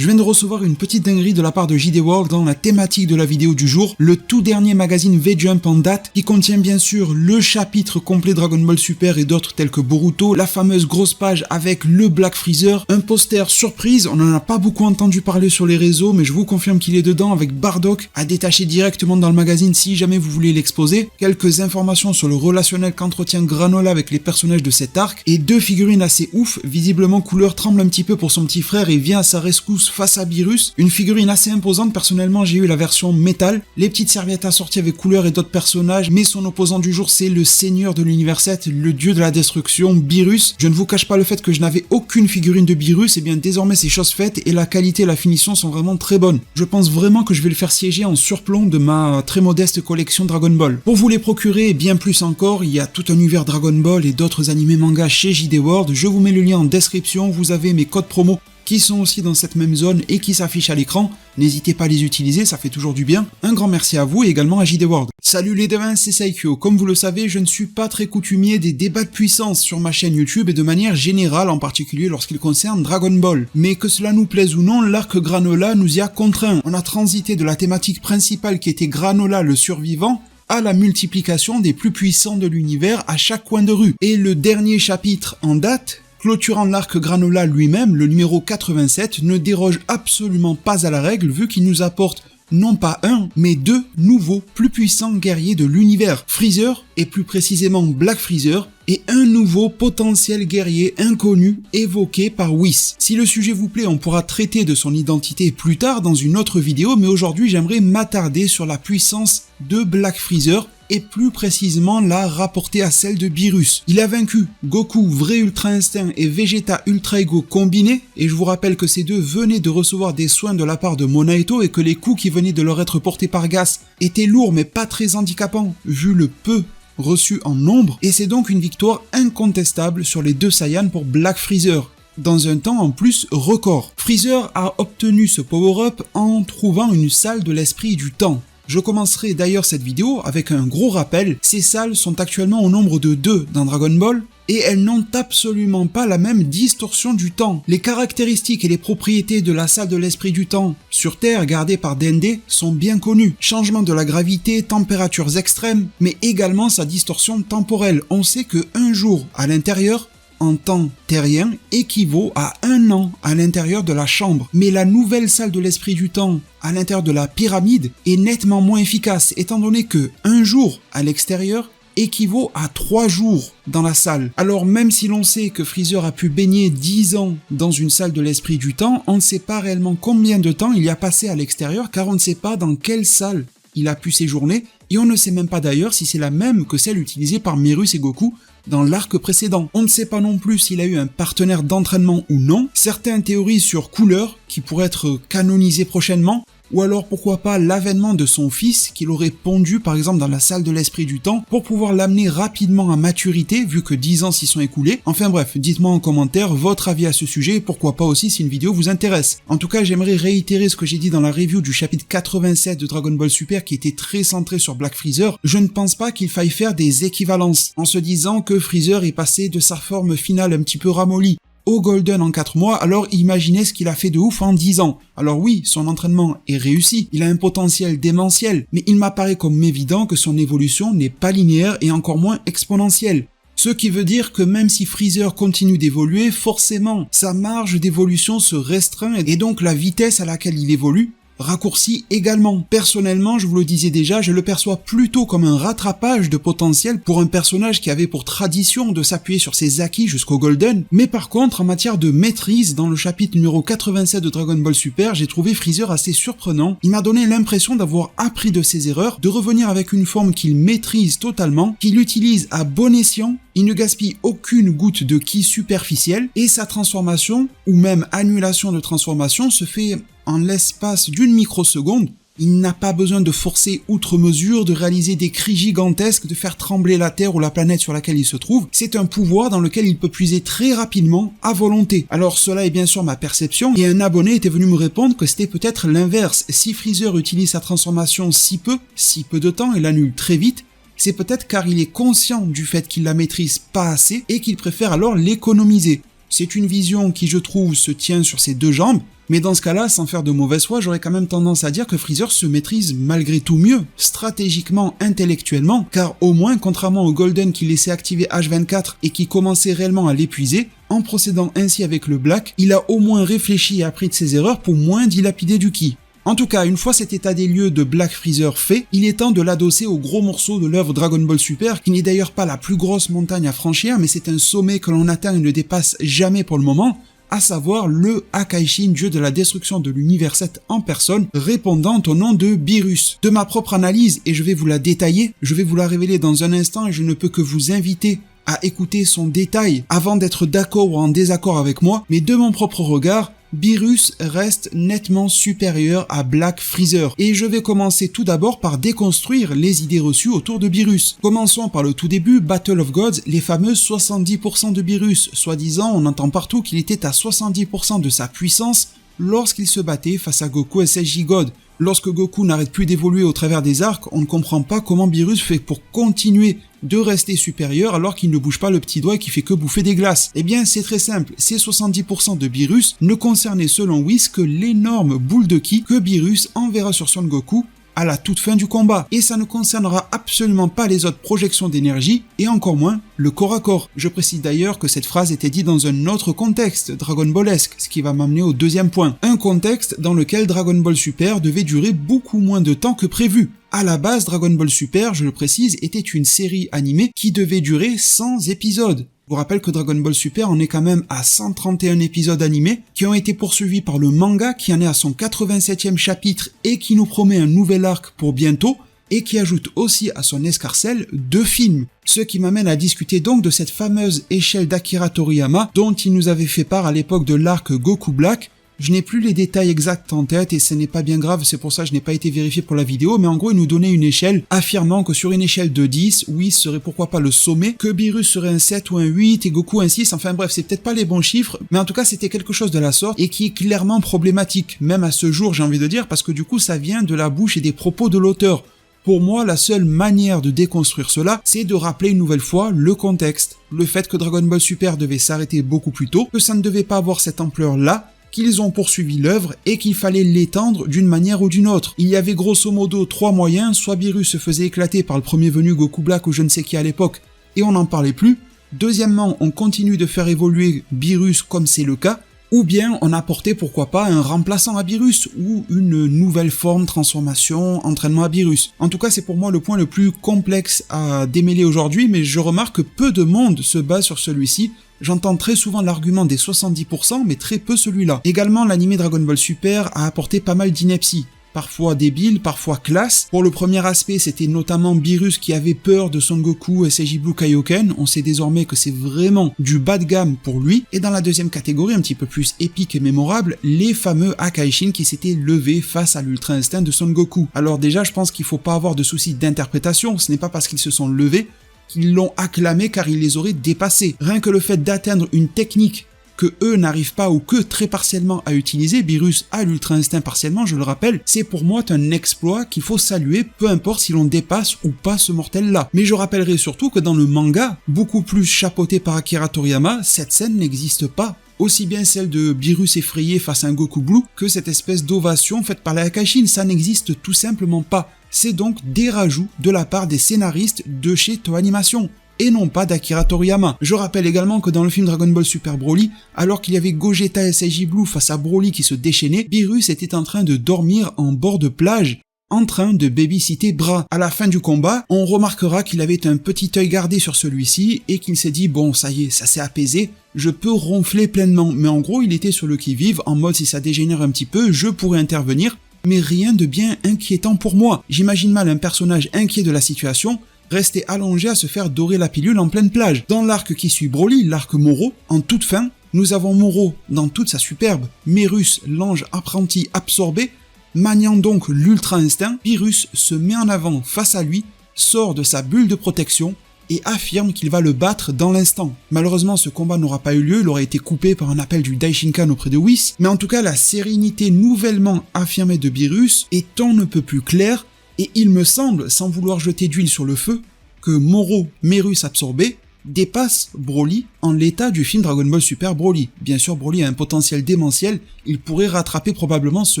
Je viens de recevoir une petite dinguerie de la part de JD World dans la thématique de la vidéo du jour, le tout dernier magazine V-Jump en date qui contient bien sûr le chapitre complet Dragon Ball Super et d'autres tels que Boruto, la fameuse grosse page avec le Black Freezer, un poster surprise, on n'en a pas beaucoup entendu parler sur les réseaux mais je vous confirme qu'il est dedans avec Bardock à détacher directement dans le magazine si jamais vous voulez l'exposer, quelques informations sur le relationnel qu'entretient Granola avec les personnages de cet arc et deux figurines assez ouf, visiblement Couleur tremble un petit peu pour son petit frère et vient à sa rescousse face à Beerus, une figurine assez imposante. Personnellement j'ai eu la version métal, les petites serviettes assorties avec Couleur et d'autres personnages, mais son opposant du jour c'est le seigneur de l'univers 7, le dieu de la destruction, Beerus. Je ne vous cache pas le fait que je n'avais aucune figurine de Beerus, et bien désormais c'est chose faite et la qualité et la finition sont vraiment très bonnes. Je pense vraiment que je vais le faire siéger en surplomb de ma très modeste collection Dragon Ball. Pour vous les procurer et bien plus encore, il y a tout un univers Dragon Ball et d'autres animés mangas chez JD World, je vous mets le lien en description, vous avez mes codes promo qui sont aussi dans cette même zone et qui s'affichent à l'écran. N'hésitez pas à les utiliser, ça fait toujours du bien. Un grand merci à vous et également à JD World. Salut les devins, c'est Saikyo. Comme vous le savez, je ne suis pas très coutumier des débats de puissance sur ma chaîne YouTube et de manière générale, en particulier lorsqu'il concerne Dragon Ball. Mais que cela nous plaise ou non, l'arc Granola nous y a contraints. On a transité de la thématique principale qui était Granola le survivant à la multiplication des plus puissants de l'univers à chaque coin de rue. Et le dernier chapitre en date, clôturant l'arc Granola lui-même, le numéro 87, ne déroge absolument pas à la règle vu qu'il nous apporte non pas un, mais deux nouveaux, plus puissants guerriers de l'univers, Freezer, et plus précisément Black Freezer, et un nouveau potentiel guerrier inconnu évoqué par Whis. Si le sujet vous plaît, on pourra traiter de son identité plus tard dans une autre vidéo, mais aujourd'hui j'aimerais m'attarder sur la puissance de Black Freezer, et plus précisément la rapporter à celle de Beerus. Il a vaincu Goku Vrai Ultra Instinct et Vegeta Ultra Ego combinés, et je vous rappelle que ces deux venaient de recevoir des soins de la part de Monaito et que les coups qui venaient de leur être portés par Gas étaient lourds mais pas très handicapants, vu le peu reçu en nombre, et c'est donc une victoire incontestable sur les deux Saiyans pour Black Freezer, dans un temps en plus record. Freezer a obtenu ce power-up en trouvant une salle de l'esprit du temps. Je commencerai d'ailleurs cette vidéo avec un gros rappel, ces salles sont actuellement au nombre de 2 dans Dragon Ball, et elles n'ont absolument pas la même distorsion du temps. Les caractéristiques et les propriétés de la salle de l'esprit du temps sur Terre gardée par Dende sont bien connues. Changement de la gravité, températures extrêmes, mais également sa distorsion temporelle. On sait que un jour à l'intérieur, en temps terrien, équivaut à 1 an à l'intérieur de la chambre. Mais la nouvelle salle de l'esprit du temps à l'intérieur de la pyramide est nettement moins efficace, étant donné que 1 jour à l'extérieur équivaut à 3 jours dans la salle. Alors même si l'on sait que Freezer a pu baigner 10 ans dans une salle de l'esprit du temps, on ne sait pas réellement combien de temps il y a passé à l'extérieur, car on ne sait pas dans quelle salle il a pu séjourner, et on ne sait même pas d'ailleurs si c'est la même que celle utilisée par Beerus et Goku dans l'arc précédent. On ne sait pas non plus s'il a eu un partenaire d'entraînement ou non. Certains théorisent sur Couleur, qui pourrait être canonisé prochainement, ou alors pourquoi pas l'avènement de son fils qu'il aurait pondu par exemple dans la salle de l'esprit du temps pour pouvoir l'amener rapidement à maturité vu que 10 ans s'y sont écoulés. Enfin bref, dites-moi en commentaire votre avis à ce sujet et pourquoi pas aussi si une vidéo vous intéresse. En tout cas, j'aimerais réitérer ce que j'ai dit dans la review du chapitre 87 de Dragon Ball Super qui était très centré sur Black Freezer. Je ne pense pas qu'il faille faire des équivalences en se disant que Freezer est passé de sa forme finale un petit peu ramollie au Golden en 4 mois, alors imaginez ce qu'il a fait de ouf en 10 ans. Alors oui, son entraînement est réussi, il a un potentiel démentiel, mais il m'apparaît comme évident que son évolution n'est pas linéaire et encore moins exponentielle. Ce qui veut dire que même si Freezer continue d'évoluer, forcément, sa marge d'évolution se restreint et donc la vitesse à laquelle il évolue raccourci également. Personnellement, je vous le disais déjà, je le perçois plutôt comme un rattrapage de potentiel pour un personnage qui avait pour tradition de s'appuyer sur ses acquis jusqu'au Golden, mais par contre, en matière de maîtrise, dans le chapitre numéro 87 de Dragon Ball Super, j'ai trouvé Freezer assez surprenant. Il m'a donné l'impression d'avoir appris de ses erreurs, de revenir avec une forme qu'il maîtrise totalement, qu'il utilise à bon escient. Il ne gaspille aucune goutte de ki superficielle et sa transformation, ou même annulation de transformation, se fait en l'espace d'une microseconde. Il n'a pas besoin de forcer outre mesure, de réaliser des cris gigantesques, de faire trembler la Terre ou la planète sur laquelle il se trouve. C'est un pouvoir dans lequel il peut puiser très rapidement, à volonté. Alors cela est bien sûr ma perception, et un abonné était venu me répondre que c'était peut-être l'inverse. Si Freezer utilise sa transformation si peu de temps et l'annule très vite, c'est peut-être car il est conscient du fait qu'il la maîtrise pas assez et qu'il préfère alors l'économiser. C'est une vision qui, je trouve, se tient sur ses deux jambes, Mais dans ce cas-là, sans faire de mauvaise foi, j'aurais quand même tendance à dire que Freezer se maîtrise malgré tout mieux, stratégiquement, intellectuellement, car au moins, contrairement au Golden qui laissait activer H24 et qui commençait réellement à l'épuiser, en procédant ainsi avec le Black, il a au moins réfléchi et appris de ses erreurs pour moins dilapider du ki. En tout cas, une fois cet état des lieux de Black Freezer fait, il est temps de l'adosser au gros morceau de l'œuvre Dragon Ball Super, qui n'est d'ailleurs pas la plus grosse montagne à franchir, mais c'est un sommet que l'on atteint et ne dépasse jamais pour le moment, à savoir le Akaishin, dieu de la destruction de l'univers 7 en personne, répondant au nom de Beerus. De ma propre analyse, et je vais vous la détailler, je vais vous la révéler dans un instant et je ne peux que vous inviter à écouter son détail avant d'être d'accord ou en désaccord avec moi, mais de mon propre regard, Beerus reste nettement supérieur à Black Freezer. Et je vais commencer tout d'abord par déconstruire les idées reçues autour de Beerus. Commençons par le tout début, Battle of Gods, les fameuses 70% de Beerus. Soi-disant, on entend partout qu'il était à 70% de sa puissance lorsqu'il se battait face à Goku SSJ God. Lorsque Goku n'arrête plus d'évoluer au travers des arcs, on ne comprend pas comment Beerus fait pour continuer de rester supérieur alors qu'il ne bouge pas le petit doigt et qui fait que bouffer des glaces. Eh bien, c'est très simple, ces 70% de Beerus ne concernaient selon Whis que l'énorme boule de ki que Beerus enverra sur Son Goku à la toute fin du combat. Et ça ne concernera absolument pas les autres projections d'énergie, et encore moins le corps à corps. Je précise d'ailleurs que cette phrase était dite dans un autre contexte, Dragon Ballesque, ce qui va m'amener au deuxième point. Un contexte dans lequel Dragon Ball Super devait durer beaucoup moins de temps que prévu. À la base, Dragon Ball Super, je le précise, était une série animée qui devait durer 100 épisodes. Je vous rappelle que Dragon Ball Super en est quand même à 131 épisodes animés qui ont été poursuivis par le manga qui en est à son 87e chapitre et qui nous promet un nouvel arc pour bientôt et qui ajoute aussi à son escarcelle 2 films. Ce qui m'amène à discuter donc de cette fameuse échelle d'Akira Toriyama dont il nous avait fait part à l'époque de l'arc Goku Black. Je n'ai plus les détails exacts en tête et ce n'est pas bien grave, c'est pour ça que je n'ai pas été vérifié pour la vidéo, mais en gros il nous donnait une échelle affirmant que sur une échelle de 10, Whis serait pourquoi pas le sommet, que Beerus serait un 7 ou un 8 et Goku un 6, enfin bref, c'est peut-être pas les bons chiffres, mais en tout cas c'était quelque chose de la sorte et qui est clairement problématique, même à ce jour j'ai envie de dire, parce que du coup ça vient de la bouche et des propos de l'auteur. Pour moi, la seule manière de déconstruire cela, c'est de rappeler une nouvelle fois le contexte. Le fait que Dragon Ball Super devait s'arrêter beaucoup plus tôt, que ça ne devait pas avoir cette ampleur-là, qu'ils ont poursuivi l'œuvre et qu'il fallait l'étendre d'une manière ou d'une autre. Il y avait grosso modo 3 moyens, soit Beerus se faisait éclater par le premier venu Goku Black ou je ne sais qui à l'époque, et on n'en parlait plus. Deuxièmement, on continue de faire évoluer Beerus comme c'est le cas, ou bien on apportait pourquoi pas un remplaçant à Beerus, ou une nouvelle forme, transformation, entraînement à Beerus. En tout cas, c'est pour moi le point le plus complexe à démêler aujourd'hui, mais je remarque que peu de monde se base sur celui-ci. J'entends très souvent l'argument des 70%, mais très peu celui-là. Également, l'anime Dragon Ball Super a apporté pas mal d'inepties. Parfois débile, parfois classe. Pour le premier aspect, c'était notamment Beerus qui avait peur de Son Goku et SSJ Blue Kaioken. On sait désormais que c'est vraiment du bas de gamme pour lui. Et dans la deuxième catégorie, un petit peu plus épique et mémorable, les fameux Akaishin qui s'étaient levés face à l'Ultra Instinct de Son Goku. Alors déjà, je pense qu'il faut pas avoir de soucis d'interprétation. Ce n'est pas parce qu'ils se sont levés qu'ils l'ont acclamé car ils les auraient dépassés. Rien que le fait d'atteindre une technique que eux n'arrivent pas ou que très partiellement à utiliser, Beerus a l'Ultra Instinct partiellement, je le rappelle, c'est pour moi un exploit qu'il faut saluer, peu importe si l'on dépasse ou pas ce mortel-là. Mais je rappellerai surtout que dans le manga, beaucoup plus chapeauté par Akira Toriyama, cette scène n'existe pas. Aussi bien celle de Beerus effrayé face à un Goku Blue que cette espèce d'ovation faite par les Akaishin, ça n'existe tout simplement pas. C'est donc des rajouts de la part des scénaristes de chez Toei Animation, et non pas d'Akira Toriyama. Je rappelle également que dans le film Dragon Ball Super Broly, alors qu'il y avait Gogeta et SSJ Blue face à Broly qui se déchaînait, Beerus était en train de dormir en bord de plage, en train de babysitter Bra. À la fin du combat, on remarquera qu'il avait un petit œil gardé sur celui-ci et qu'il s'est dit bon ça y est, ça s'est apaisé, je peux ronfler pleinement. Mais en gros, il était sur le qui-vive, en mode si ça dégénère un petit peu, je pourrais intervenir, mais rien de bien inquiétant pour moi. J'imagine mal un personnage inquiet de la situation rester allongé à se faire dorer la pilule en pleine plage. Dans l'arc qui suit Broly, l'arc Moro, en toute fin, nous avons Moro dans toute sa superbe, Merus, l'ange apprenti absorbé, maniant donc l'ultra instinct, Beerus se met en avant face à lui, sort de sa bulle de protection et affirme qu'il va le battre dans l'instant. Malheureusement, ce combat n'aura pas eu lieu, il aurait été coupé par un appel du Daishinkan auprès de Whis, mais en tout cas, la sérénité nouvellement affirmée de Beerus est on ne peut plus claire. Et il me semble, sans vouloir jeter d'huile sur le feu, que Moro, Merus absorbé, dépasse Broly en l'état du film Dragon Ball Super Broly. Bien sûr, Broly a un potentiel démentiel, il pourrait rattraper probablement ce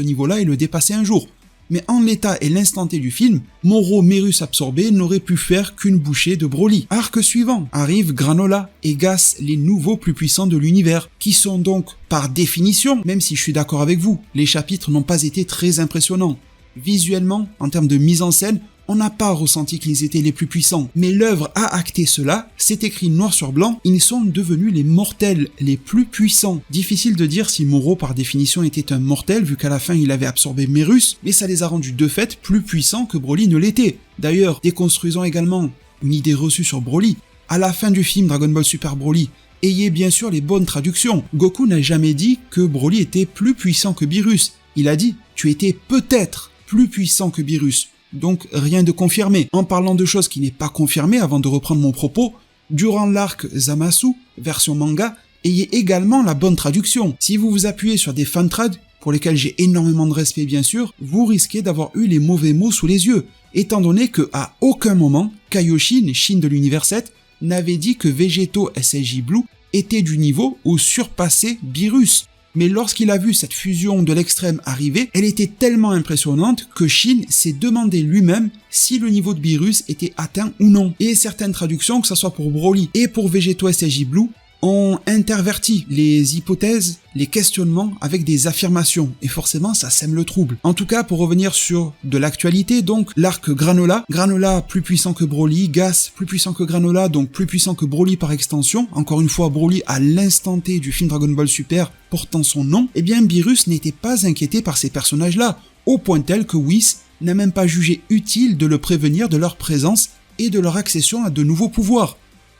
niveau-là et le dépasser un jour. Mais en l'état et l'instant T du film, Moro Mérus absorbé n'aurait pu faire qu'une bouchée de Broly. Arc suivant, arrive Granola et Gas, les nouveaux plus puissants de l'univers, qui sont donc, par définition, même si je suis d'accord avec vous, les chapitres n'ont pas été très impressionnants. Visuellement, en termes de mise en scène, on n'a pas ressenti qu'ils étaient les plus puissants. Mais l'œuvre a acté cela, c'est écrit noir sur blanc, ils sont devenus les mortels, les plus puissants. Difficile de dire si Moro par définition était un mortel, vu qu'à la fin il avait absorbé Mérus, mais ça les a rendus de fait plus puissants que Broly ne l'était. D'ailleurs, déconstruisons également une idée reçue sur Broly. À la fin du film Dragon Ball Super Broly, ayez bien sûr les bonnes traductions. Goku n'a jamais dit que Broly était plus puissant que Beerus. Il a dit « tu étais peut-être plus puissant que Beerus ». Donc rien de confirmé. En parlant de choses qui n'est pas confirmées, avant de reprendre mon propos, durant l'arc Zamasu, version manga, ayez également la bonne traduction. Si vous vous appuyez sur des fantrad, pour lesquels j'ai énormément de respect bien sûr, vous risquez d'avoir eu les mauvais mots sous les yeux, étant donné que à aucun moment, Kaioshin, Shin de l'univers 7, n'avait dit que Vegeto SSJ Blue était du niveau où surpassait Beerus. Mais lorsqu'il a vu cette fusion de l'extrême arriver, elle était tellement impressionnante que Shin s'est demandé lui-même si le niveau de Beerus était atteint ou non. Et certaines traductions, que ce soit pour Broly et pour Vegeto SSJ Blue, ont interverti les hypothèses, les questionnements avec des affirmations, et forcément ça sème le trouble. En tout cas, pour revenir sur de l'actualité, donc l'arc Granola, Granola plus puissant que Broly, Gas plus puissant que Granola, donc plus puissant que Broly par extension, encore une fois Broly à l'instant T du film Dragon Ball Super portant son nom, eh bien Beerus n'était pas inquiété par ces personnages-là, au point tel que Whis n'a même pas jugé utile de le prévenir de leur présence et de leur accession à de nouveaux pouvoirs.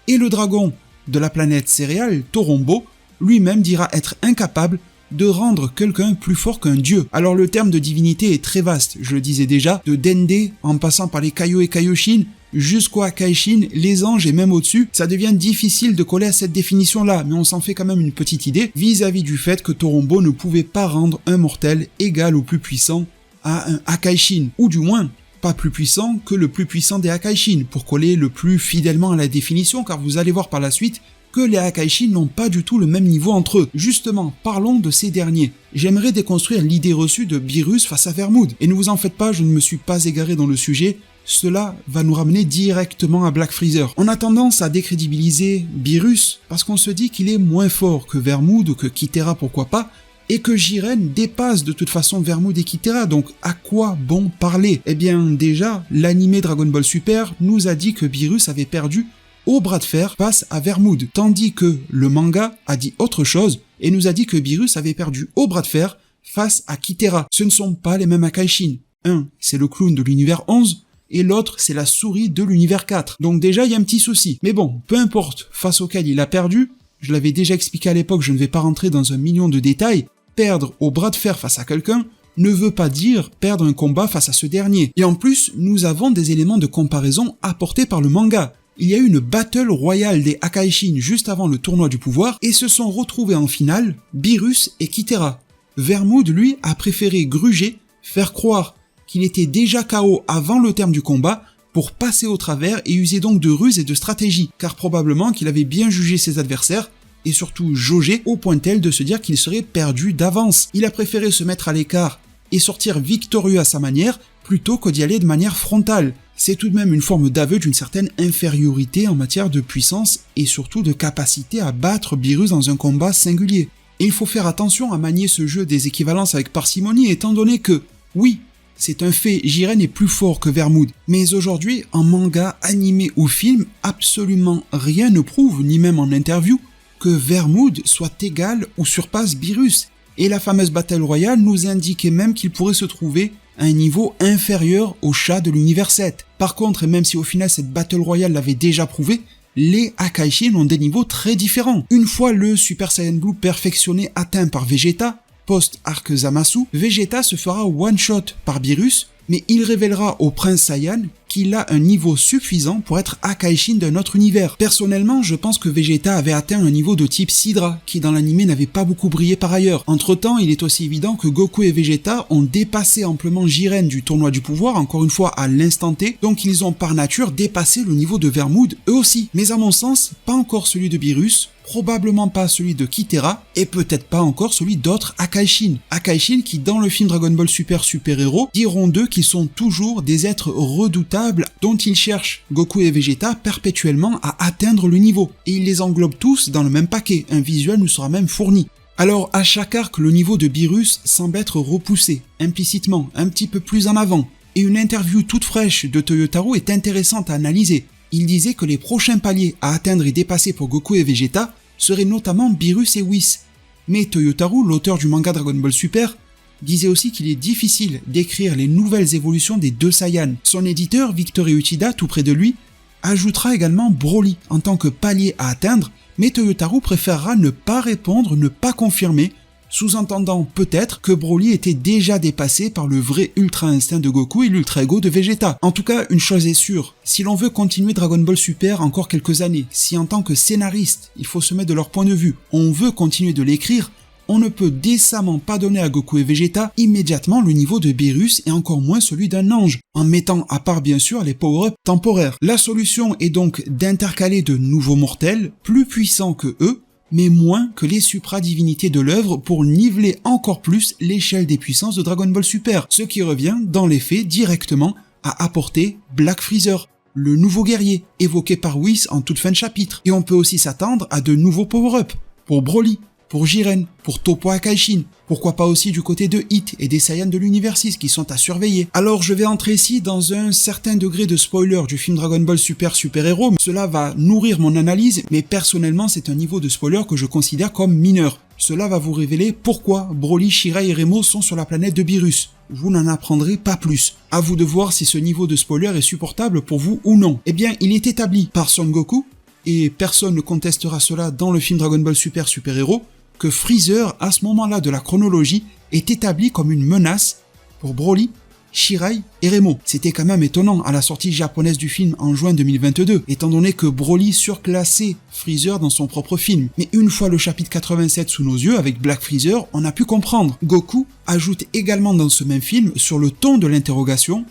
Et le dragon de la planète céréale, Torombo, lui-même dira être incapable de rendre quelqu'un plus fort qu'un dieu. Alors le terme de divinité est très vaste, je le disais déjà, de Dende, en passant par les Kaio et Kaioshin, jusqu'aux Akaishin, les anges et même au-dessus, ça devient difficile de coller à cette définition-là, mais on s'en fait quand même une petite idée vis-à-vis du fait que Torombo ne pouvait pas rendre un mortel égal au plus puissant à un Akaishin, ou du moins pas plus puissant que le plus puissant des Akaishin, pour coller le plus fidèlement à la définition, car vous allez voir par la suite que les Akaishin n'ont pas du tout le même niveau entre eux. Justement, parlons de ces derniers. J'aimerais déconstruire l'idée reçue de Beerus face à Vermoud. Et ne vous en faites pas, je ne me suis pas égaré dans le sujet, cela va nous ramener directement à Black Freezer. On a tendance à décrédibiliser Beerus parce qu'on se dit qu'il est moins fort que Vermoud ou que Kitera, pourquoi pas, et que Jiren dépasse de toute façon Vermoud et Kitera, donc à quoi bon parler? Eh bien déjà, l'animé Dragon Ball Super nous a dit que Beerus avait perdu au bras de fer face à Vermoud, tandis que le manga a dit autre chose et nous a dit que Beerus avait perdu au bras de fer face à Kitera. Ce ne sont pas les mêmes Akaishin. Un, c'est le clown de l'univers 11, et l'autre, c'est la souris de l'univers 4. Donc déjà, il y a un petit souci. Mais bon, peu importe face auquel il a perdu, je l'avais déjà expliqué à l'époque, je ne vais pas rentrer dans un million de détails, perdre au bras de fer face à quelqu'un ne veut pas dire perdre un combat face à ce dernier. Et en plus, nous avons des éléments de comparaison apportés par le manga. Il y a eu une battle royale des Akaishin juste avant le tournoi du pouvoir et se sont retrouvés en finale Beerus et Kitera. Vermoud, lui, a préféré gruger, faire croire qu'il était déjà KO avant le terme du combat pour passer au travers et user donc de ruses et de stratégies, car probablement qu'il avait bien jugé ses adversaires et surtout jaugé au point tel de se dire qu'il serait perdu d'avance. Il a préféré se mettre à l'écart et sortir victorieux à sa manière plutôt que d'y aller de manière frontale. C'est tout de même une forme d'aveu d'une certaine infériorité en matière de puissance et surtout de capacité à battre Beerus dans un combat singulier. Et il faut faire attention à manier ce jeu des équivalences avec parcimonie étant donné que, oui, c'est un fait, Jiren est plus fort que Vermoud, mais aujourd'hui, en manga, animé ou film, absolument rien ne prouve, ni même en interview, que Vermoud soit égal ou surpasse Beerus. Et la fameuse Battle Royale nous indiquait même qu'il pourrait se trouver à un niveau inférieur au chat de l'univers 7. Par contre, et même si au final cette Battle Royale l'avait déjà prouvé, les Akaishin ont des niveaux très différents. Une fois le Super Saiyan Blue perfectionné atteint par Vegeta, post-arc Zamasu, Vegeta se fera one-shot par Beerus, mais il révélera au Prince Saiyan qu'il a un niveau suffisant pour être Akaishin d'un autre univers. Personnellement, je pense que Vegeta avait atteint un niveau de type Sidra, qui dans l'anime n'avait pas beaucoup brillé par ailleurs. Entre temps, il est aussi évident que Goku et Vegeta ont dépassé amplement Jiren du tournoi du pouvoir, encore une fois à l'instant T, donc ils ont par nature dépassé le niveau de Vermoud eux aussi. Mais à mon sens, pas encore celui de Beerus, probablement pas celui de Kitera, et peut-être pas encore celui d'autres Akaishin. Akaishin qui dans le film Dragon Ball Super Super Hero diront d'eux qu'ils sont toujours des êtres redoutables dont ils cherchent Goku et Vegeta perpétuellement à atteindre le niveau. Et ils les englobent tous dans le même paquet, un visuel nous sera même fourni. Alors à chaque arc, le niveau de Beerus semble être repoussé, implicitement, un petit peu plus en avant. Et une interview toute fraîche de Toyotarou est intéressante à analyser. Il disait que les prochains paliers à atteindre et dépasser pour Goku et Vegeta seraient notamment Beerus et Whis. Mais Toyotarou, l'auteur du manga Dragon Ball Super, disait aussi qu'il est difficile d'écrire les nouvelles évolutions des deux Saiyans. Son éditeur, Victory Uchida, tout près de lui, ajoutera également Broly en tant que palier à atteindre, mais Toyotarou préférera ne pas répondre, ne pas confirmer, sous-entendant peut-être que Broly était déjà dépassé par le vrai Ultra Instinct de Goku et l'Ultra Ego de Vegeta. En tout cas, une chose est sûre, si l'on veut continuer Dragon Ball Super encore quelques années, si en tant que scénariste, il faut se mettre de leur point de vue, on veut continuer de l'écrire, on ne peut décemment pas donner à Goku et Vegeta immédiatement le niveau de Beerus et encore moins celui d'un ange, en mettant à part bien sûr les power-ups temporaires. La solution est donc d'intercaler de nouveaux mortels, plus puissants que eux, mais moins que les supra-divinités de l'œuvre pour niveler encore plus l'échelle des puissances de Dragon Ball Super, ce qui revient dans les faits directement à apporter Black Freezer, le nouveau guerrier, évoqué par Whis en toute fin de chapitre. Et on peut aussi s'attendre à de nouveaux power-ups, pour Broly, pour Jiren, pour Toppo Akaishin, pourquoi pas aussi du côté de Hit et des Saiyans de l'univers 6 qui sont à surveiller. Alors je vais entrer ici dans un certain degré de spoiler du film Dragon Ball Super Super Hero, cela va nourrir mon analyse, mais personnellement c'est un niveau de spoiler que je considère comme mineur. Cela va vous révéler pourquoi Broly, Shirai et Remo sont sur la planète de Beerus. Vous n'en apprendrez pas plus. À vous de voir si ce niveau de spoiler est supportable pour vous ou non. Eh bien, il est établi par Son Goku, et personne ne contestera cela dans le film Dragon Ball Super Super Hero, que Freezer, à ce moment-là de la chronologie, est établi comme une menace pour Broly, Shirai et Remo. C'était quand même étonnant à la sortie japonaise du film en juin 2022, étant donné que Broly surclassait Freezer dans son propre film. Mais une fois le chapitre 87 sous nos yeux, avec Black Freezer, on a pu comprendre. Goku ajoute également dans ce même film, sur le ton de l'interrogation,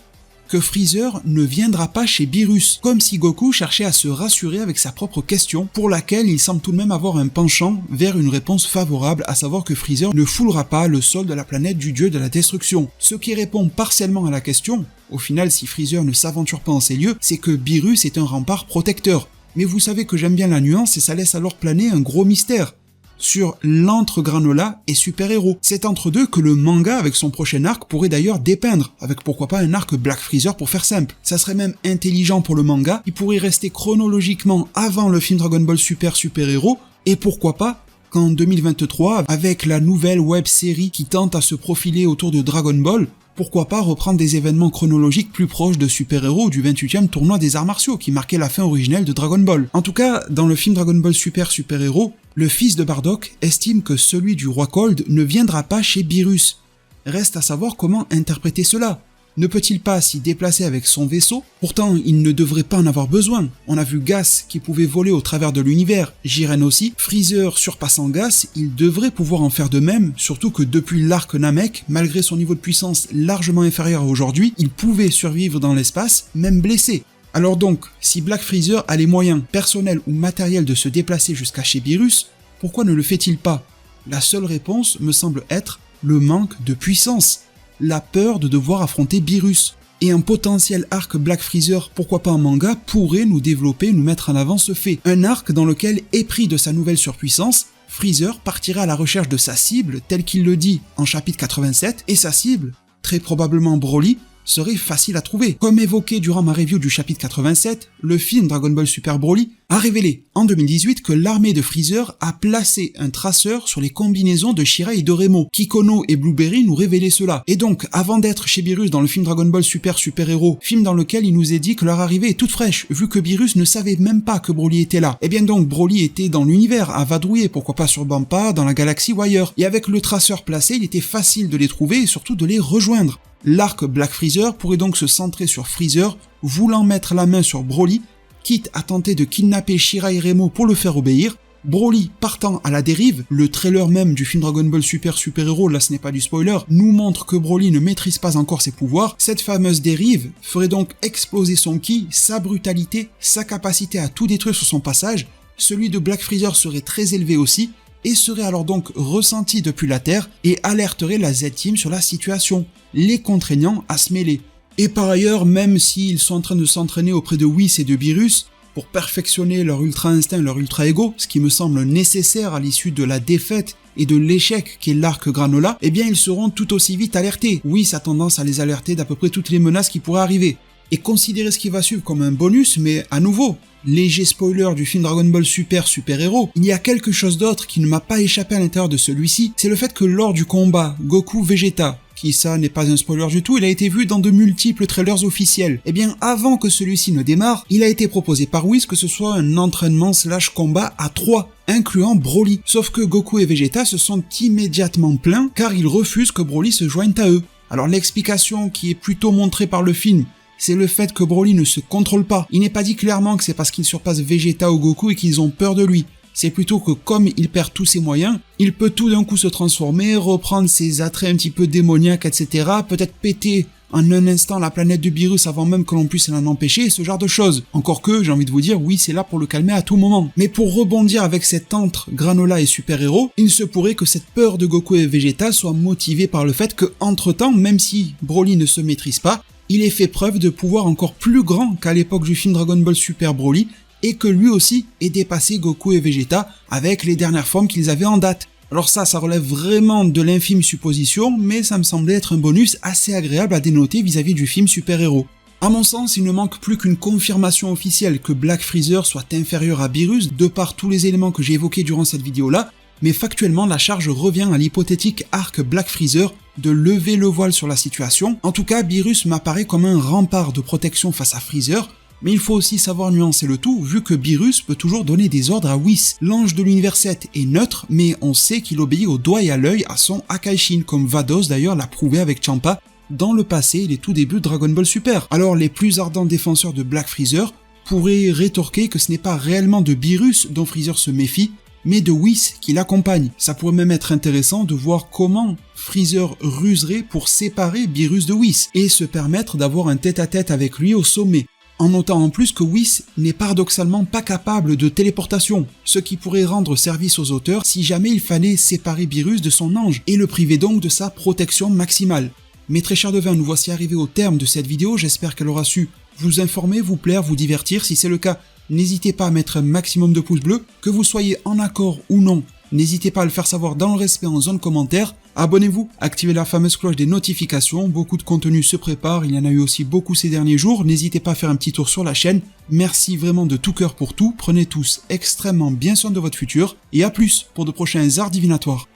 que Freezer ne viendra pas chez Beerus, comme si Goku cherchait à se rassurer avec sa propre question, pour laquelle il semble tout de même avoir un penchant vers une réponse favorable, à savoir que Freezer ne foulera pas le sol de la planète du dieu de la destruction. Ce qui répond partiellement à la question, au final si Freezer ne s'aventure pas en ces lieux, c'est que Beerus est un rempart protecteur. Mais vous savez que j'aime bien la nuance et ça laisse alors planer un gros mystère sur l'entre Granola et Super Hero. C'est entre deux que le manga avec son prochain arc pourrait d'ailleurs dépeindre, avec pourquoi pas un arc Black Freezer pour faire simple. Ça serait même intelligent pour le manga, il pourrait rester chronologiquement avant le film Dragon Ball Super Super Hero, et pourquoi pas qu'en 2023, avec la nouvelle web série qui tente à se profiler autour de Dragon Ball, pourquoi pas reprendre des événements chronologiques plus proches de Super Hero ou du 28e tournoi des arts martiaux qui marquait la fin originelle de Dragon Ball. En tout cas, dans le film Dragon Ball Super Super Hero, le fils de Bardock estime que celui du roi Cold ne viendra pas chez Beerus. Reste à savoir comment interpréter cela. Ne peut-il pas s'y déplacer avec son vaisseau? Pourtant, il ne devrait pas en avoir besoin. On a vu Gas qui pouvait voler au travers de l'univers, Jiren aussi, Freezer surpassant Gas, il devrait pouvoir en faire de même, surtout que depuis l'arc Namek, malgré son niveau de puissance largement inférieur à aujourd'hui, il pouvait survivre dans l'espace, même blessé. Alors donc, si Black Freezer a les moyens personnels ou matériels de se déplacer jusqu'à chez Beerus, pourquoi ne le fait-il pas? La seule réponse me semble être le manque de puissance. La peur de devoir affronter Beerus. Et un potentiel arc Black Freezer, pourquoi pas en manga, pourrait nous développer, nous mettre en avant ce fait. Un arc dans lequel, épris de sa nouvelle surpuissance, Freezer partirait à la recherche de sa cible, tel qu'il le dit en chapitre 87, et sa cible, très probablement Broly, serait facile à trouver. Comme évoqué durant ma review du chapitre 87, le film Dragon Ball Super Broly a révélé en 2018 que l'armée de Freezer a placé un traceur sur les combinaisons de Shirai et de Remo. Kikono et Blueberry nous révélaient cela. Et donc, avant d'être chez Beerus dans le film Dragon Ball Super Super Hero, film dans lequel il nous est dit que leur arrivée est toute fraîche, vu que Beerus ne savait même pas que Broly était là. Et bien donc, Broly était dans l'univers, à vadrouiller, pourquoi pas sur Bampa, dans la galaxie ou ailleurs. Et avec le traceur placé, il était facile de les trouver et surtout de les rejoindre. L'arc Black Freezer pourrait donc se centrer sur Freezer, voulant mettre la main sur Broly, quitte à tenter de kidnapper Shirai Remo pour le faire obéir. Broly partant à la dérive, le trailer même du film Dragon Ball Super Super Hero, là ce n'est pas du spoiler, nous montre que Broly ne maîtrise pas encore ses pouvoirs. Cette fameuse dérive ferait donc exploser son ki, sa brutalité, sa capacité à tout détruire sur son passage. Celui de Black Freezer serait très élevé aussi, et serait alors donc ressenti depuis la Terre et alerterait la Z-Team sur la situation, les contraignant à se mêler. Et par ailleurs, même s'ils sont en train de s'entraîner auprès de Whis et de Beerus, pour perfectionner leur ultra instinct, leur ultra ego, ce qui me semble nécessaire à l'issue de la défaite et de l'échec qu'est l'arc Granola, eh bien ils seront tout aussi vite alertés. Whis a tendance à les alerter d'à peu près toutes les menaces qui pourraient arriver. Et considérez ce qui va suivre comme un bonus, mais à nouveau, léger spoiler du film Dragon Ball Super Super Hero, il y a quelque chose d'autre qui ne m'a pas échappé à l'intérieur de celui-ci, c'est le fait que lors du combat Goku-Vegeta, qui ça n'est pas un spoiler du tout, il a été vu dans de multiples trailers officiels. Et bien avant que celui-ci ne démarre, il a été proposé par Whis que ce soit un entraînement / combat à 3, incluant Broly. Sauf que Goku et Vegeta se sont immédiatement plaints car ils refusent que Broly se joigne à eux. Alors l'explication qui est plutôt montrée par le film, c'est le fait que Broly ne se contrôle pas. Il n'est pas dit clairement que c'est parce qu'il surpasse Vegeta ou Goku et qu'ils ont peur de lui. C'est plutôt que comme il perd tous ses moyens, il peut tout d'un coup se transformer, reprendre ses attraits un petit peu démoniaques, etc. Peut-être péter en un instant la planète de Beerus avant même que l'on puisse l'en empêcher, ce genre de choses. Encore que, j'ai envie de vous dire, oui, c'est là pour le calmer à tout moment. Mais pour rebondir avec cet entre Granola et Super Héros, il se pourrait que cette peur de Goku et Vegeta soit motivée par le fait que, entre-temps, même si Broly ne se maîtrise pas, il ait fait preuve de pouvoir encore plus grand qu'à l'époque du film Dragon Ball Super Broly, et que lui aussi ait dépassé Goku et Vegeta avec les dernières formes qu'ils avaient en date. Alors ça relève vraiment de l'infime supposition, mais ça me semblait être un bonus assez agréable à dénoter vis-à-vis du film Super Héros. À mon sens, il ne manque plus qu'une confirmation officielle que Black Freezer soit inférieur à Beerus, de par tous les éléments que j'ai évoqués durant cette vidéo-là, mais factuellement la charge revient à l'hypothétique arc Black Freezer de lever le voile sur la situation. En tout cas, Beerus m'apparaît comme un rempart de protection face à Freezer, mais il faut aussi savoir nuancer le tout, vu que Beerus peut toujours donner des ordres à Whis. L'ange de l'univers 7 est neutre, mais on sait qu'il obéit au doigt et à l'œil à son Akaishin, comme Vados d'ailleurs l'a prouvé avec Champa dans le passé et les tout débuts de Dragon Ball Super. Alors les plus ardents défenseurs de Black Freezer pourraient rétorquer que ce n'est pas réellement de Beerus dont Freezer se méfie, mais de Whis qui l'accompagne. Ça pourrait même être intéressant de voir comment Freezer ruserait pour séparer Beerus de Whis, et se permettre d'avoir un tête-à-tête avec lui au sommet. En notant en plus que Whis n'est paradoxalement pas capable de téléportation, ce qui pourrait rendre service aux auteurs si jamais il fallait séparer Beerus de son ange, et le priver donc de sa protection maximale. Mes très chers devins, nous voici arrivés au terme de cette vidéo, j'espère qu'elle aura su vous informer, vous plaire, vous divertir. Si c'est le cas, n'hésitez pas à mettre un maximum de pouces bleus, que vous soyez en accord ou non. N'hésitez pas à le faire savoir dans le respect en zone commentaire. Abonnez-vous, activez la fameuse cloche des notifications, beaucoup de contenu se prépare, il y en a eu aussi beaucoup ces derniers jours, n'hésitez pas à faire un petit tour sur la chaîne. Merci vraiment de tout cœur pour tout, prenez tous extrêmement bien soin de votre futur, et à plus pour de prochains arts divinatoires.